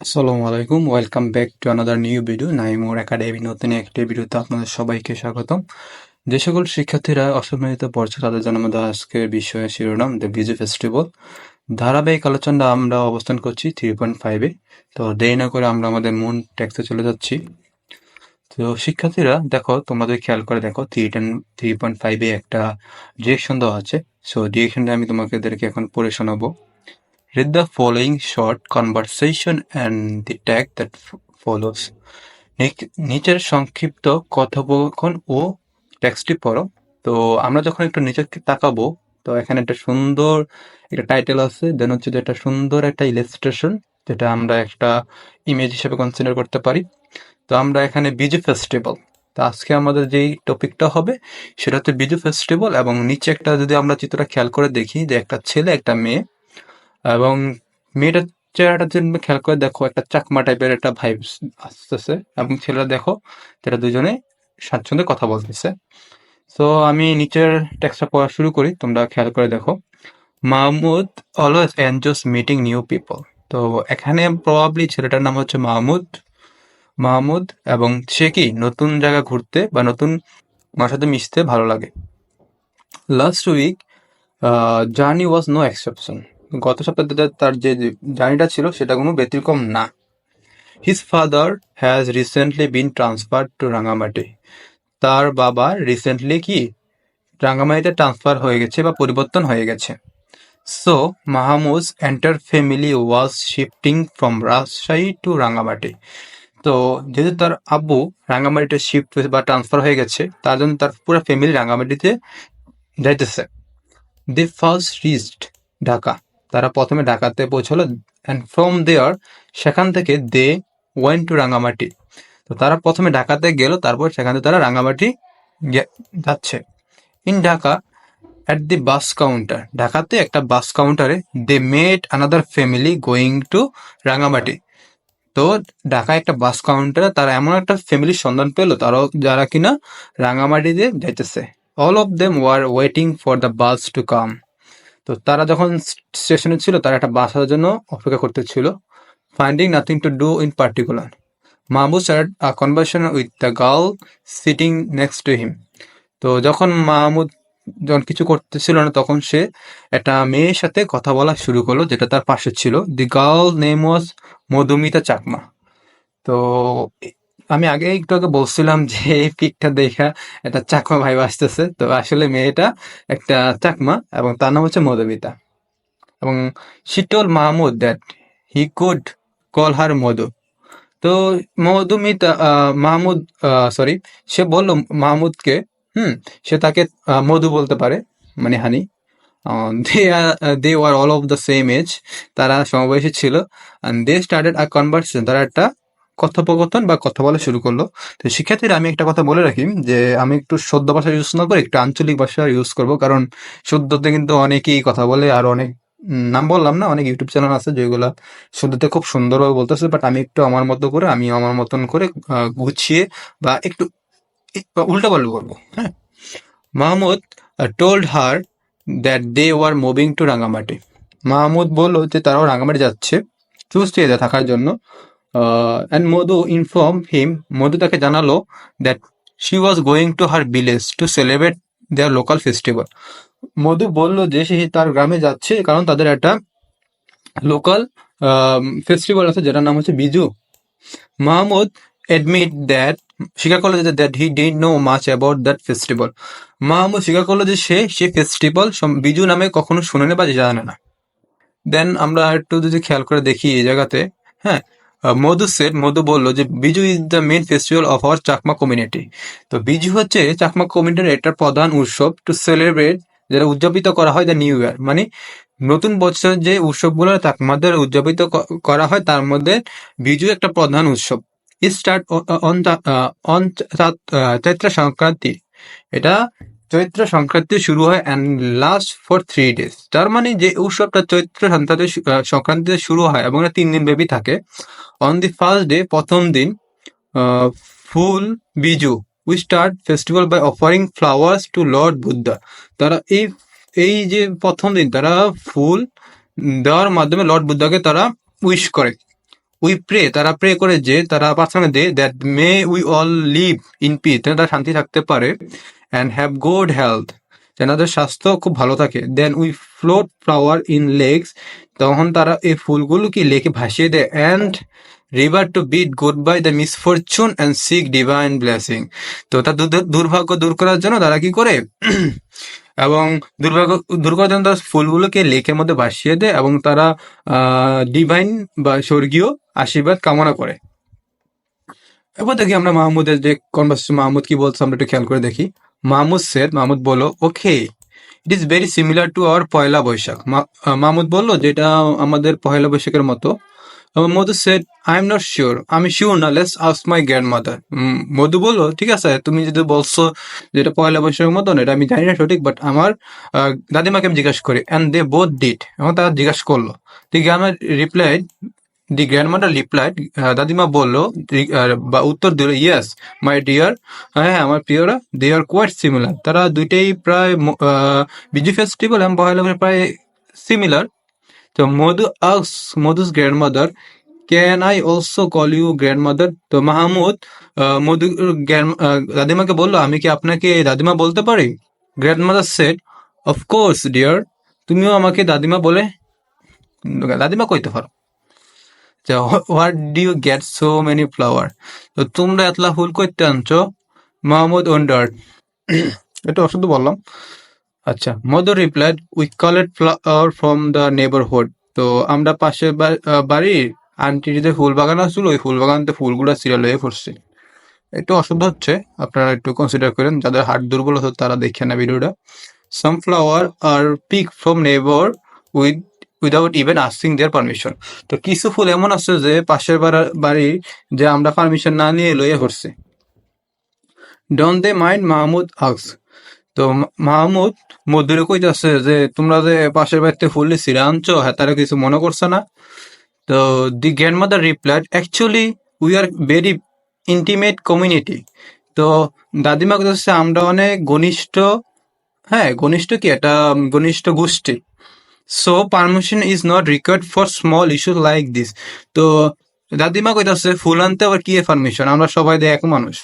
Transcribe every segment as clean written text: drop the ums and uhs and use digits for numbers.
আসসালামু আলাইকুম, welcome back to another new video Naimur academy. নতুন একটি ভিডিওতে আপনাদের সবাইকে স্বাগতম। যে সকল শিক্ষার্থীরা অষ্টম শ্রেণীতে পড়ছে তাদের জন্য আমাদের আজকের বিষয়ের শিরোনাম দ্য বিজু ফেস্টিভ্যাল। ধারাবাহিক আলোচনা আমরা অবস্থান করছি 3.5-এ। তো দেরি না করে আমরা আমাদের মূল টেক্সটে চলে যাচ্ছি। তো শিক্ষার্থীরা দেখো, তোমাদের খেয়াল করে দেখো 3.5-এ একটা ডিরেকশন দেওয়া আছে। সো ডিরেকশনটা আমি তোমাদেরকে এখন পড়ে শোনাবো। Read the following short conversation and the tag that follows. নিচের সংক্ষিপ্ত কথোপকথন ও টেক্সটটি পড়ো। তো আমরা যখন একটু নিচের দিকে তাকাবো, তো এখানে একটা সুন্দর একটা টাইটেল আছে, দেন হচ্ছে যে একটা সুন্দর একটা ইলাস্ট্রেশন, যেটা আমরা একটা ইমেজ হিসেবে কনসিডার করতে পারি। তো আমরা এখানে বিজু ফেস্টিভ্যাল, তো আজকে আমাদের যেই টপিকটা হবে সেটা হচ্ছে বিজু ফেস্টিভ্যাল। এবং নিচে একটা যদি আমরা চিত্রটা খেয়াল করে দেখি, যে একটা ছেলে একটা মেয়ে, এবং মেয়েটার চেহারাটা যদি খেয়াল করে দেখো, একটা চাকমা টাইপের একটা ভাইবস আসতেছে, এবং ছেলেরা দেখো তারা দুজনে স্বাচ্ছন্দ্যে কথা বলতেছে। তো আমি নিচের টেক্সটটা পড়া শুরু করি, তোমরা খেয়াল করে দেখো। Mahmud always enjoys meeting new people. তো এখানে প্রবাবলি ছেলেটার নাম হচ্ছে মাহমুদ। মাহমুদ, এবং সে কি নতুন জায়গা ঘুরতে বা নতুন মানুষের সাথে মিশতে ভালো লাগে। Last week journey was no exception. গত সপ্তাহে তার যে জার্নিটা ছিল সেটা কোনো ব্যতিক্রম না। His father has recently been transferred to Rangamati. তার বাবা রিসেন্টলি কি রাঙ্গামাটিতে ট্রান্সফার হয়ে গেছে বা পরিবর্তন হয়ে গেছে। সো মাহমুদ's entire family was shifting from Rajshahi to Rangamati. তো যেহেতু তার আব্বু রাঙ্গামাটিতে শিফট বা ট্রান্সফার হয়ে গেছে, তার জন্য তার পুরো ফ্যামিলি রাঙ্গামাটিতে যাইতেছে। The first reached Dhaka. তারা প্রথমে ঢাকাতে পৌঁছলো, অ্যান্ড ফ্রম দেয়ার, সেখান থেকে দে ওয়েন্ট টু রাঙ্গামাটি। তো তারা প্রথমে ঢাকাতে গেল, তারপর সেখান থেকে তারা রাঙ্গামাটি যাচ্ছে। In Dhaka at the bus counter, ঢাকাতে একটা বাস কাউন্টারে they met another family going to Rangamati. তো ঢাকায় একটা বাস কাউন্টারে তারা এমন একটা ফ্যামিলির সন্ধান পেলো, তারাও যারা কিনা রাঙ্গামাটিতে যাইতেছে। All of them were waiting for the bus to come. তো তারা যখন স্টেশনে ছিল, তারা একটা বাস আসার জন্য অপেক্ষা করতেছিল। Finding nothing to do in particular, Mahmud started a conversation with the girl sitting next to him. তো যখন মাহমুদ যখন কিছু করতেছিল না, তখন সে একটা মেয়ের সাথে কথা বলা শুরু করলো, যেটা তার পাশে ছিল। The girl name was Madhumita Chakma. তো আমি আগে একটু আগে বলছিলাম যে এই পিকটা দেখা একটা চাকমা ভাইব আসতেছে। তো আসলে মেয়েটা একটা চাকমা, এবং তার নাম হচ্ছে মধুমিতা। এবং she told Mahmud that he could call her মধু। তো মধুমিতা মাহমুদ, সরি, সে বলল মাহমুদকে, সে তাকে মধু বলতে পারে, মানে honey. They were all of the same age, তারা সমবয়সী ছিল। And they started a conversation, তারা একটা কথোপকথন বা কথা বলা শুরু করলো। তো শিক্ষার্থীরা, আমি একটা কথা বলে রাখি, যে আমি একটু শুদ্ধ ভাষা ইউজ না করে একটু আঞ্চলিক ভাষা ইউজ করব, কারণ শুদ্ধতে কিন্তু অনেকেই কথা বলে, আর অনেক নাম বললাম না, অনেক ইউটিউব চ্যানেল আছে যেগুলো শুদ্ধতে খুব সুন্দরভাবে বলতেছে, বাট আমি একটু আমার মতো করে, আমি আমার মতন করে গুছিয়ে বা একটু উল্টা পাল্টা করবো। হ্যাঁ, Mahmud told her that they were moving to Rangamati. Mahmud বলল যে তারাও রাঙ্গামাটি যাচ্ছে চুস্টিয়াতে থাকার জন্য। And Madhu inform him, Madhu তাকে জানালো that she was going to her village to celebrate their local festival. Madhu বলল যে সে তার গ্রামে যাচ্ছে, কারণ তাদের একটা লোকাল ফেস্টিভ্যাল আছে, যেটার নাম হচ্ছে বিজু। মাহমুদ অ্যাডমিট দ্যাট, স্বীকার করলো যে that he did no much about that festival. Mahmud স্বীকার করলো যে সে ফেস্টিভ্যাল বিজু নামে কখনো শুনেনি বা জানে না। দেন আমরা একটু যদি খেয়াল করে দেখি এই জায়গাতে, হ্যাঁ, মধু বললো যে Biju is the main festival of our Chakma community. তো বিজু হচ্ছে চাকমা কমিউনিটির একটা প্রধান উৎসব, টু সেলিব্রেট, যেটা উদযাপিত করা হয় দ্য নিউ ইয়ার, মানে নতুন বছর যে উৎসবগুলো চাকমাদের উদযাপিত করা হয়, তার মধ্যে বিজু একটা প্রধান উৎসব। Start on on Chaitra Sankranti, এটা চৈত্র সংক্রান্তি শুরু হয় অ্যান্ড লাস্ট ফর 3 days। তার মানে যে উৎসবটা চৈত্র সংক্রান্তিতে শুরু হয় এবং এটা 3 দিন ব্যাপী থাকে। অন দি ফার্স্ট ডে, প্রথম দিন, Phul Biju, we start festival by offering flowers to lord Buddha. তারা এই যে প্রথম দিন তারা ফুল দেওয়ার মাধ্যমে লর্ড বুদ্ধাকে তারা উইশ করে। উই প্রে, তারা প্রে করে যে, তারা প্রার্থনা দেয় that may we all live in peace, যেন তারা শান্তি থাকতে পারে, অ্যান্ড হ্যাভ গুড হেলথ, যেন তাদের স্বাস্থ্য খুব ভালো থাকে। Then we float flower in lakes, তখন তারা এই ফুলগুলোকে লেকে ভাসিয়ে দেয়, and river to bid goodbye the misfortune and seek divine blessing. তো তার দুর্ভাগ্য দূর করার জন্য তারা কি করে এবং দুর্ভাগ্য দূর করার জন্য তারা ফুলগুলোকে লেকের মধ্যে ভাসিয়ে দেয় এবং তারা ডিভাইন বা স্বর্গীয় আশীর্বাদ কামনা করে। এবার দেখি আমরা মাহমুদের যে কনভার্সেশন, মাহমুদ কি বলছে আমরা একটু খেয়াল করে দেখি। মাহমুদ বলল, okay, it is very similar to our Poila Baishakh. Mahmud বলল যেটা আমাদের পয়লা বৈশাখের মতো। Madhu said, I am not sure, আমি শিওর না, let's ask my grandmother. Madhu বললো, ঠিক আছে, তুমি যদি বলছো যেটা পয়লা বৈশাখের মতন, এটা আমি জানি না সঠিক, বাট আমার দাদিমাকে আমি জিজ্ঞাসা করি। অ্যান্ড দে বোথ ডিড, এবং তারা জিজ্ঞাসা করলো। দি গ্র্যান্ডমাদার রিপ্লাইড, দাদিমা বললো বা উত্তর দিল, ইয়েস মাই ডিয়ার, হ্যাঁ আমার প্রিয়রা, দে আর কোয়াইট সিমিলার, তারা দুইটাই প্রায় বিজু ফেস্টিভ্যাল এবং পয়লা বৈশাখ প্রায় সিমিলার। তো মধু's grandmother, can I also call you grandmother? তো মাহমুদ দাদিমাকে বললো, আমি কি আপনাকে দাদিমা বলতে পারি? গ্র্যান্ডমাদার সেড, অফকোর্স ডিয়ার, তুমিও আমাকে দাদিমা বলে দাদিমা কইতে পারো। What do you get so many flower? তো তোমরা এতলা ফুল করতে আনছো? মাহমুদ ওয়ান্ডার্ড। এটা অশুদ্ধ বললাম। আচ্ছা, mother replied, we collect flower from the neighbourhood. তো আমরা পাশের বাড়ির আন্টির যে ফুল বাগান আসছিল, ওই ফুল বাগানতে ফুলগুলা সিরিয়াল হয়ে পড়ছে। একটু অশুদ্ধ হচ্ছে, আপনারা একটু কনসিডার করেন, যাদের হার্ট দুর্বল হতো তারা দেখে না ভিডিওটা। সাম ফ্লাওয়ার আর পিক ফ্রম নেবার উইদাউট ইভেন আস্কিং দেয়ার পারমিশন। তো কিছু ফুল এমন আছে যে পাশের বাড়ি যে আমরা পারমিশন না নিয়ে লইয়া পড়ছে। Don't they mind, Mahmud ask. তো মাহমুদ মধুরে কইতাছে যে তোমরা যে পাশের বাড়িতে ফুল সিরা আনছো, হ্যাঁ তারা কিছু মনে করছে না? তো the grandmother replied, actually we are very intimate community. তো দাদিমা কইতাছে আমরা অনেক ঘনিষ্ঠ, হ্যাঁ ঘনিষ্ঠ কি এটা ঘনিষ্ঠ গোষ্ঠী। So permission is not required for small issue like this. তো দাদিমা কইতাছে ফুল আনতে আবার কি পারমিশন, আমরা সবাই এক মানুষ।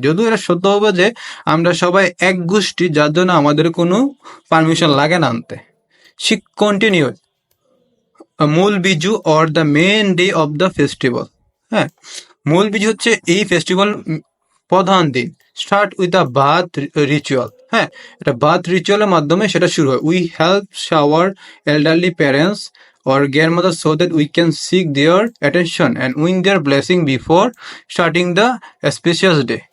যদিও এটা সত্য হবে যে আমরা সবাই এক গোষ্ঠী, যার জন্য আমাদের কোনো পারমিশন লাগে না আনতে। She continued, Mul Biju or the main day of the festival. হ্যাঁ, মূল বিজু হচ্ছে এই ফেস্টিভ্যাল প্রধান দিন। Start with the bath ritual. হ্যাঁ, এটা বাথ রিচুয়ালের মাধ্যমে সেটা শুরু হয়। We help shower elderly parents or grandmother so that we can seek their attention and win their blessing before starting the auspicious day.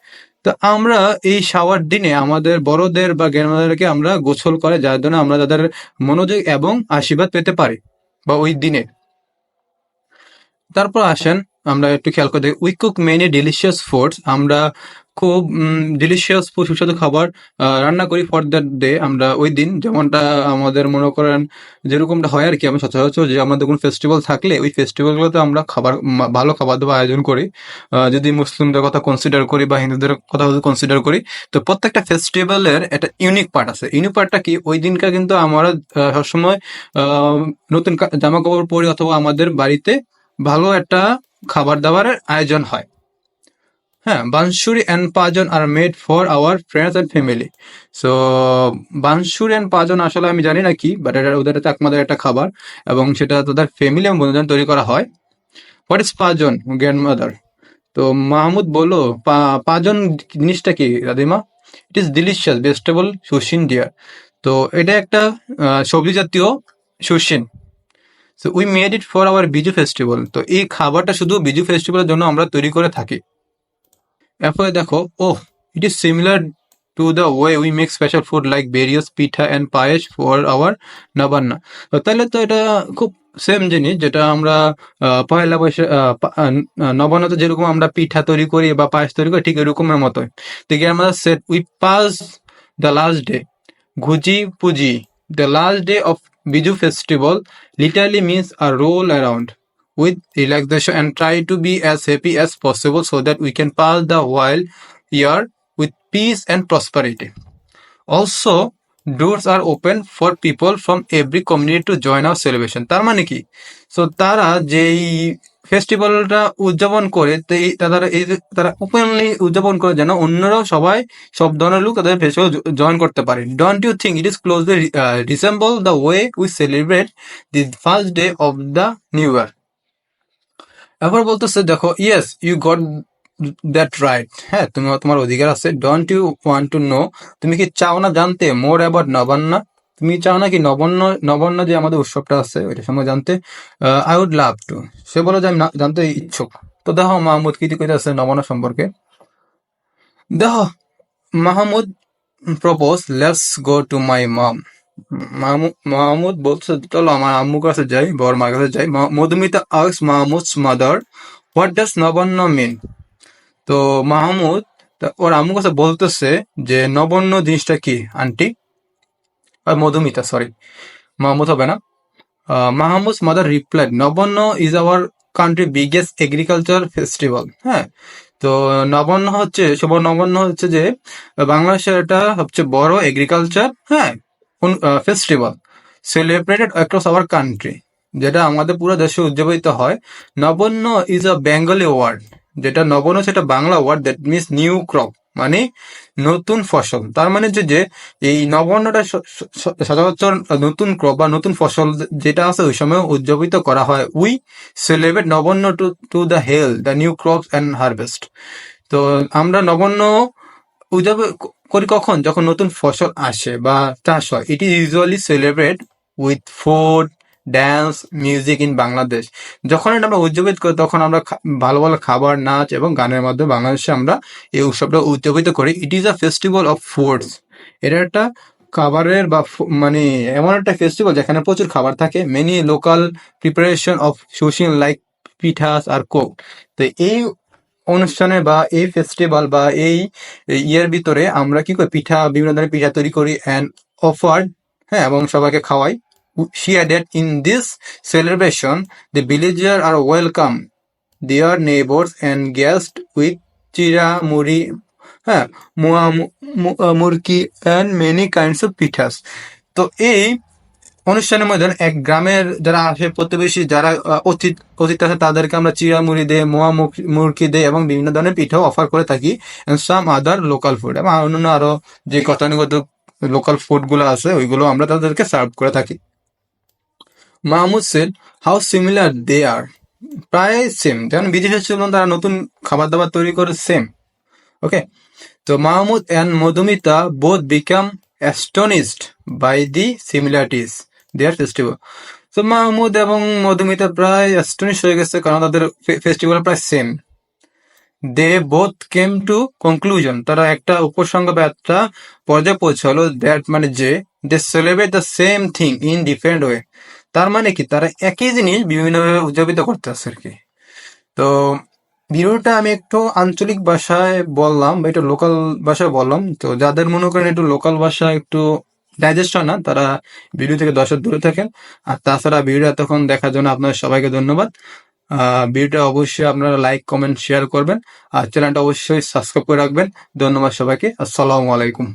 তো আমরা এই শাওয়ার দিনে আমাদের বড়দের বা গ্র্যান্ডমাদারকে আমরা গোসল করে, যার জন্য আমরা তাদের মনোযোগ এবং আশীর্বাদ পেতে পারি বা ওই দিনে। তারপর আসেন আমরা একটু খেয়াল করে দেখি, we cook many delicious foods, আমরা খুব ডিলিশিয়াস সুস্বাদু খাবার রান্না করি ফর দ্যাট ডে, আমরা ওই দিন। যেমনটা আমাদের মনে করেন যেরকমটা হয় আর কি, আমি সচরাচর যে আমাদের কোনো ফেস্টিভ্যাল থাকলে ওই ফেস্টিভ্যালগুলোতে আমরা ভালো খাবার দাবার আয়োজন করি। যদি মুসলিমদের কথা কনসিডার করি বা হিন্দুদের কথা যদি কনসিডার করি, তো প্রত্যেকটা ফেস্টিভ্যালের একটা ইউনিক পার্ট আছে। ইউনিক পার্টটা কি, ওই দিনকার কিন্তু আমরা সবসময় নতুন জামা কাপড় পরি অথবা আমাদের বাড়িতে ভালো একটা খাবার দাবারের আয়োজন হয়। হ্যাঁ, bansuri and pajon are made for our friends and family. So bansuri and pajon আসলে আমি জানি না কি, বাট এটা ওদের চাকমাদের একটা খাবার এবং সেটা তাদের ফ্যামিলি এবং বন্ধুজন তৈরি করা হয়। What is pajon grandmother? তো মাহমুদ বললো, পাজন জিনিসটা কি দাদিমা? It is delicious vegetable cuisine dear. তো এটা একটা সবজি জাতীয় cuisine. So we made it for our Bizu festival. তো এই খাবারটা শুধু বিজু ফেস্টিভ্যালের জন্য আমরা তৈরি করে থাকি। এরপরে দেখো, oh, it is similar to the way we make special food like various pitha and payesh for our Nabanna. তাহলে তো এটা খুব সেম জিনিস, যেটা আমরা পয়লা বৈশাখ নবান্নতে যেরকম আমরা পিঠা তৈরি করি বা পায়েস তৈরি করি, ঠিক এরকমের মতোই। তো আমরা set we pass the last day Ghuji Puji. The last day of Biju festival literally means a roll around with relaxation and try to be as happy as possible so that we can pass the whole year with peace and prosperity. Also, doors are open for people from every community to join our celebration. তার মানে কি? So তারা যেই ফেস্টিভ্যালটা উদযাপন করে, তো তারা openly উদযাপন করে যেন অন্যরাও সবাই সব ধরনের লোক তাদের ফেস্টিভ্যাল জয়েন করতে পারে। Don't you think it is closely resemble the way we celebrate the first day of the new year? এরপর বলতেছে দেখো, yes you got that right, হ্যাঁ তুমি, তোমার অধিকার আছে। Don't you want to know, তুমি কি চাও না জানতে? মোর অ্যাবাউট নবান্ন, তুমি চাও না কি নবান্ন, নবান্ন যে আমাদের উৎসবটা আছে ওইটার সময় জানতে? আই উড লাভ টু, সে বলে যে আমি জানতে ইচ্ছুক। তো দেখো মাহমুদ কি কইতেছে নবান্ন সম্পর্কে। দেখো Mahmud propose let's go to my mom. Mahmud বলছে চলো আমার আম্মুর কাছে যাই, বড় মার কাছে যাই। Madhumita asks Mahmud's mother what does Nabanna mean. তো মাহমুদ ওর আম্মুর কাছে বলতেছে যে নবান্ন জিনিসটা কি আন্টি, মধুমিতা সরি, মাহমুদ হবে না। মাহমুদ's mother replied, Nabanna is our country biggest agriculture festival. হ্যাঁ, তো নবান্ন হচ্ছে যে বাংলাদেশের এটা সবচেয়ে বড় এগ্রিকালচার, হ্যাঁ, festival celebrated across our country, যেটা আমাদের পুরো দেশে উদযাপিত হয়। Nabanna is a Bengali word, যেটা নবান্ন সেটা Bangla word that means new crop, মানে নতুন ফসল। তার মানে যে এই নবান্নটা সচরাচর নতুন ক্রপ বা নতুন ফসল যেটা আছে ওই সময় উদযাপিত করা হয়। We celebrate Nabanna to to the health the new crops and harvest. তো আমরা নবান্ন উদযাপন করি কখন? যখন নতুন ফসল আসে বা চাষ হয়। It is usually celebrate with food, dance, music in Bangladesh. যখন এটা আমরা উদযাপিত করি তখন আমরা ভালো ভালো খাবার, নাচ এবং গানের মাধ্যমে বাংলাদেশে আমরা এই উৎসবটা উদযাপিত করি। It is a festival of foods. এটা একটা খাবারের বা মানে এমন একটা ফেস্টিভ্যাল যেখানে প্রচুর খাবার থাকে। Many local preparation of sushi like pithas আর কোক। তো এই অনুষ্ঠানে বা এই ফেস্টিভ্যাল বা এই ইয়ের ভিতরে আমরা কি করি, বিভিন্ন ধরনের পিঠা তৈরি করি অ্যান্ড অফার্ড, হ্যাঁ, এবং সবাইকে খাওয়াই। She added, in this celebration, the villagers are welcome their neighbors and guests with chira, muri, হ্যাঁ, murki and many kinds of pithas. তো এই অনুষ্ঠানের মধ্যে এক গ্রামের যারা আসে, প্রতিবেশী যারা অতিথি আছে তাদেরকে আমরা চিড়া মুড়ি দেয়, মুরকি দেয় এবং বিভিন্ন ধরনের পিঠাও অফার করে থাকি। And some other local food, এবং অন্যান্য আরো যে গতানুগত লোকাল ফুড গুলো আছে ওইগুলো আমরা তাদেরকে সার্ভ করে থাকি। মাহমুদ সেড, হাউ সিমিলার দে আর, প্রায় সেম, যেমন বিদেশে ছিল তারা নতুন খাবার দাবার তৈরি করে সেম। ওকে, তো Mahmud and Madhumita both become astonished by the similarities their festival. তো মাহমুদ এবং মধুমিতা প্রায় অ্যাস্টনিশ হয়ে গেছে কারণ তাদের ফেস্টিভ্যাল প্রায় same. They both came to conclusion, তারা একটা উপসংগ বা একটা পর্যায়ে পৌঁছালো, দ্যাট মানে যে they celebrate the same thing in different way. তার মানে কি তারা একই জিনিস বিভিন্নভাবে উদযাপিত করতেছে আর কি। তো ভিডিওটা আমি একটু আঞ্চলিক ভাষায় বললাম বা একটু লোকাল ভাষায় বললাম। তো যাদের মনে করেন একটু লোকাল ভাষা একটু ডাইজেস্ট হয় না, তারা ভিডিও থেকে দর্শক দূরে থাকেন। আর তাছাড়া ভিডিও এতক্ষণ দেখার জন্য আপনাদের সবাইকে ধন্যবাদ। ভিডিওটা অবশ্যই আপনারা লাইক, কমেন্ট, শেয়ার করবেন আর চ্যানেলটা অবশ্যই সাবস্ক্রাইব করে রাখবেন। ধন্যবাদ সবাইকে। আসসালামু আলাইকুম।